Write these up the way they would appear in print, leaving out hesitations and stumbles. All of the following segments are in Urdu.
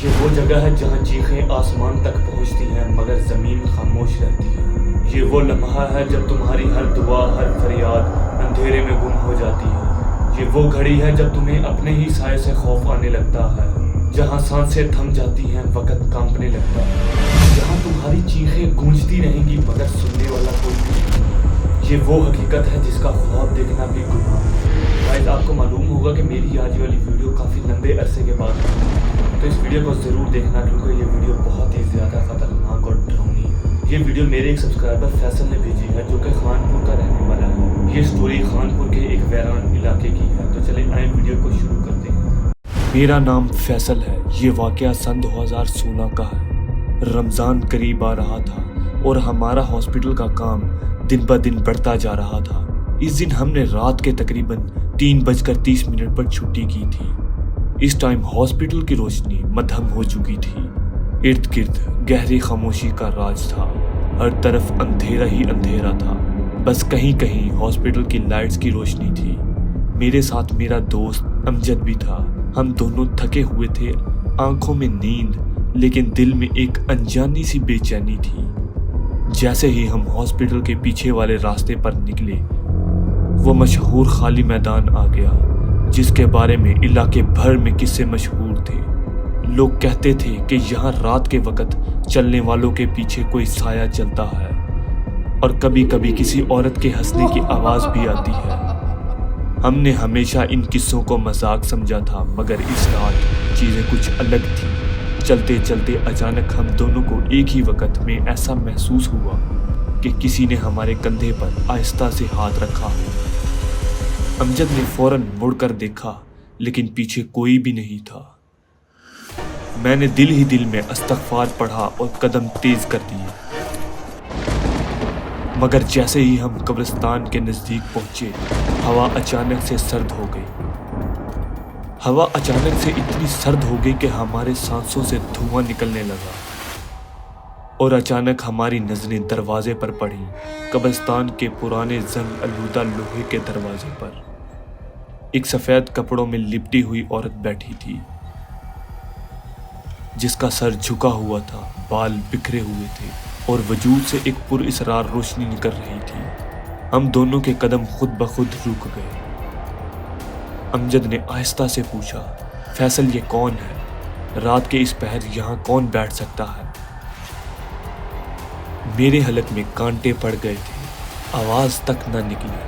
یہ وہ جگہ ہے جہاں چیخیں آسمان تک پہنچتی ہیں مگر زمین خاموش رہتی ہے۔ یہ وہ لمحہ ہے جب تمہاری ہر دعا، ہر فریاد اندھیرے میں گم ہو جاتی ہے۔ یہ وہ گھڑی ہے جب تمہیں اپنے ہی سائے سے خوف آنے لگتا ہے، جہاں سانسیں تھم جاتی ہیں، وقت کانپنے لگتا ہے، جہاں تمہاری چیخیں گونجتی رہیں گی مگر سننے والا کوئی نہیں۔ یہ وہ حقیقت ہے جس کا خواب دیکھنا بھی گناہ ہے۔ شاید آپ کو معلوم ہوگا کہ میری آج والی ویڈیو کافی لمبے عرصے کے بعد ہے، تو اس ویڈیو کو ضرور دیکھنا کیونکہ یہ ویڈیو بہت ہی زیادہ خطرناک اور ڈراؤنی ہے۔ یہ ویڈیو میرے ایک سبسکرائبر فیصل نے بھیجی ہے جو کہ خانپور کا رہنے والا ہے۔ یہ سٹوری خانپور کے ایک ویران علاقے کی ہے، تو چلیں آئیں ویڈیو کو شروع کرتے ہیں۔ میرا نام فیصل ہے۔ یہ واقعہ سن 2016 کا ہے۔ رمضان قریب آ رہا تھا اور ہمارا ہاسپٹل کا کام دن بہ دن بڑھتا جا رہا تھا۔ اس دن ہم نے رات کے تقریباً 3:30 پر چھٹی کی تھی۔ اس ٹائم ہاسپٹل کی روشنی مدھم ہو چکی تھی۔ ارد گرد گہری خاموشی کا راج تھا۔ ہر طرف اندھیرا ہی اندھیرا تھا، بس کہیں کہیں ہاسپٹل کی لائٹس کی روشنی تھی۔ میرے ساتھ میرا دوست امجد بھی تھا۔ ہم دونوں تھکے ہوئے تھے، آنکھوں میں نیند، لیکن دل میں ایک انجانی سی بے چینی تھی۔ جیسے ہی ہم ہاسپٹل کے پیچھے والے راستے پر نکلے، وہ مشہور خالی میدان آ گیا جس کے بارے میں علاقے بھر میں قصے مشہور تھے۔ لوگ کہتے تھے کہ یہاں رات کے وقت چلنے والوں کے پیچھے کوئی سایہ چلتا ہے اور کبھی کبھی کسی عورت کے ہنسنے کی آواز بھی آتی ہے۔ ہم نے ہمیشہ ان قصوں کو مذاق سمجھا تھا مگر اس رات چیزیں کچھ الگ تھیں۔ چلتے چلتے اچانک ہم دونوں کو ایک ہی وقت میں ایسا محسوس ہوا کہ کسی نے ہمارے کندھے پر آہستہ سے ہاتھ رکھا ہو۔ امجد نے فوراً مڑ کر دیکھا لیکن پیچھے کوئی بھی نہیں تھا۔ میں نے دل ہی دل میں استغفار پڑھا اور قدم تیز کر دیے، مگر جیسے ہی ہم قبرستان کے نزدیک پہنچے، ہوا اچانک سے سرد ہو گئی۔ ہوا اچانک سے اتنی سرد ہو گئی کہ ہمارے سانسوں سے دھواں نکلنے لگا اور اچانک ہماری نظریں دروازے پر پڑیں، قبرستان کے پرانے زنگ آلودہ لوہے کے دروازے پر۔ ایک سفید کپڑوں میں لپٹی ہوئی عورت بیٹھی تھی جس کا سر جھکا ہوا تھا، بال بکھرے ہوئے تھے اور وجود سے ایک پراسرار روشنی نکل رہی تھی۔ ہم دونوں کے قدم خود بخود رک گئے۔ امجد نے آہستہ سے پوچھا، فیصل یہ کون ہے؟ رات کے اس پہر یہاں کون بیٹھ سکتا ہے؟ میرے حلق میں کانٹے پڑ گئے تھے، آواز تک نہ نکلی۔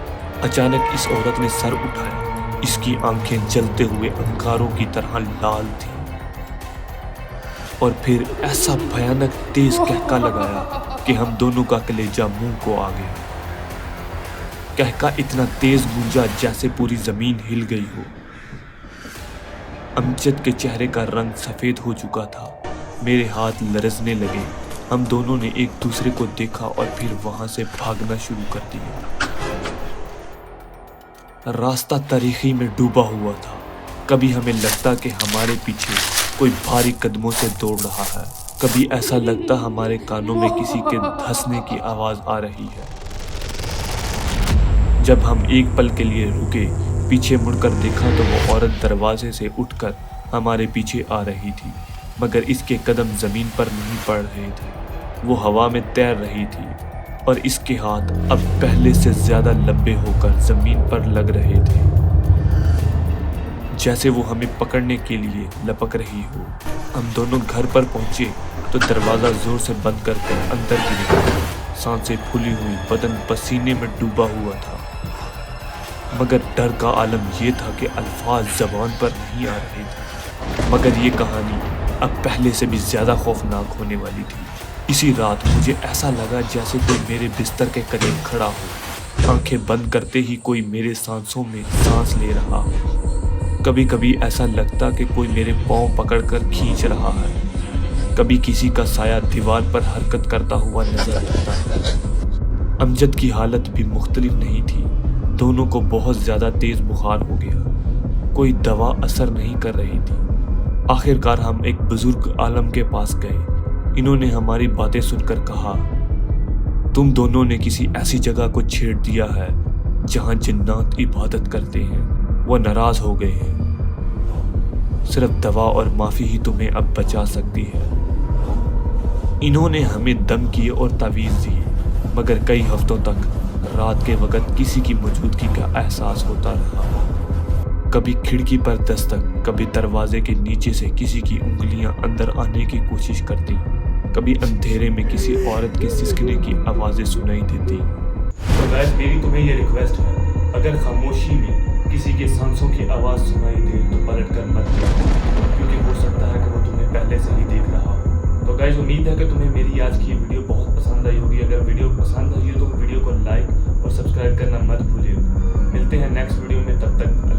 اچانک اس عورت نے سر اٹھایا۔ اس کی آنکھیں جلتے ہوئے انگاروں کی طرح لال تھیں اور پھر ایسا بھیانک تیز کہکا لگایا کہ ہم دونوں کا کلیجہ منہ کو آ گیا۔ کہکا اتنا تیز گونجا جیسے پوری زمین ہل گئی ہو۔ امجد کے چہرے کا رنگ سفید ہو چکا تھا، میرے ہاتھ لرزنے لگے۔ ہم دونوں نے ایک دوسرے کو دیکھا اور پھر وہاں سے بھاگنا شروع کر دیا۔ راستہ تاریکی میں ڈوبا ہوا تھا۔ کبھی ہمیں لگتا کہ ہمارے پیچھے کوئی بھاری قدموں سے دوڑ رہا ہے، کبھی ایسا لگتا ہمارے کانوں میں کسی کے ہنسنے کی آواز آ رہی ہے۔ جب ہم ایک پل کے لیے رکے، پیچھے مڑ کر دیکھا تو وہ عورت دروازے سے اٹھ کر ہمارے پیچھے آ رہی تھی، مگر اس کے قدم زمین پر نہیں پڑ رہے تھے، وہ ہوا میں تیر رہی تھی اور اس کے ہاتھ اب پہلے سے زیادہ لمبے ہو کر زمین پر لگ رہے تھے، جیسے وہ ہمیں پکڑنے کے لیے لپک رہی ہو۔ ہم دونوں گھر پر پہنچے تو دروازہ زور سے بند کر کے اندر گرے۔ سانسیں پھولی ہوئی، بدن پسینے میں ڈوبا ہوا تھا، مگر ڈر کا عالم یہ تھا کہ الفاظ زبان پر نہیں آ رہے تھے۔ مگر یہ کہانی اب پہلے سے بھی زیادہ خوفناک ہونے والی تھی۔ اسی رات مجھے ایسا لگا جیسے کوئی میرے بستر کے قریب کھڑا ہو۔ آنکھیں بند کرتے ہی کوئی میرے سانسوں میں سانس لے رہا ہو۔ کبھی کبھی ایسا لگتا کہ کوئی میرے پاؤں پکڑ کر کھینچ رہا ہے۔ کبھی کسی کا سایہ دیوار پر حرکت کرتا ہوا نظر آتا ہے۔ امجد کی حالت بھی مختلف نہیں تھی۔ دونوں کو بہت زیادہ تیز بخار ہو گیا۔ کوئی دوا اثر نہیں کر رہی تھی۔ آخرکار ہم ایک بزرگ عالم کے پاس گئے۔ انہوں نے ہماری باتیں سن کر کہا، تم دونوں نے کسی ایسی جگہ کو چھیڑ دیا ہے جہاں جنات عبادت کرتے ہیں، وہ ناراض ہو گئے ہیں۔ صرف دوا اور معافی ہی تمہیں اب بچا سکتی ہے۔ انہوں نے ہمیں دم کیے اور تعویذ دیے، مگر کئی ہفتوں تک رات کے وقت کسی کی موجودگی کا احساس ہوتا رہا۔ کبھی کھڑکی پر دستک، کبھی دروازے کے نیچے سے کسی کی انگلیاں اندر آنے کی کوشش کرتی، کبھی اندھیرے میں کسی عورت کے سسکنے کی آوازیں سنائی دیتی۔ تو گائز میری تمہیں یہ ریکویسٹ ہے، اگر خاموشی میں کسی کے سانسوں کی آواز سنائی دے تو پلٹ کر مت دیکھو، کیونکہ ہو سکتا ہے کہ وہ تمہیں پہلے سے ہی دیکھ رہا ہو۔ تو گائز امید ہے کہ تمہیں میری آج کی ویڈیو بہت پسند آئی ہوگی۔ اگر ویڈیو پسند آئی ہو تو ویڈیو کو لائک اور سبسکرائب کرنا مت بھولیے۔ ملتے ہیں نیکسٹ ویڈیو میں، تب تک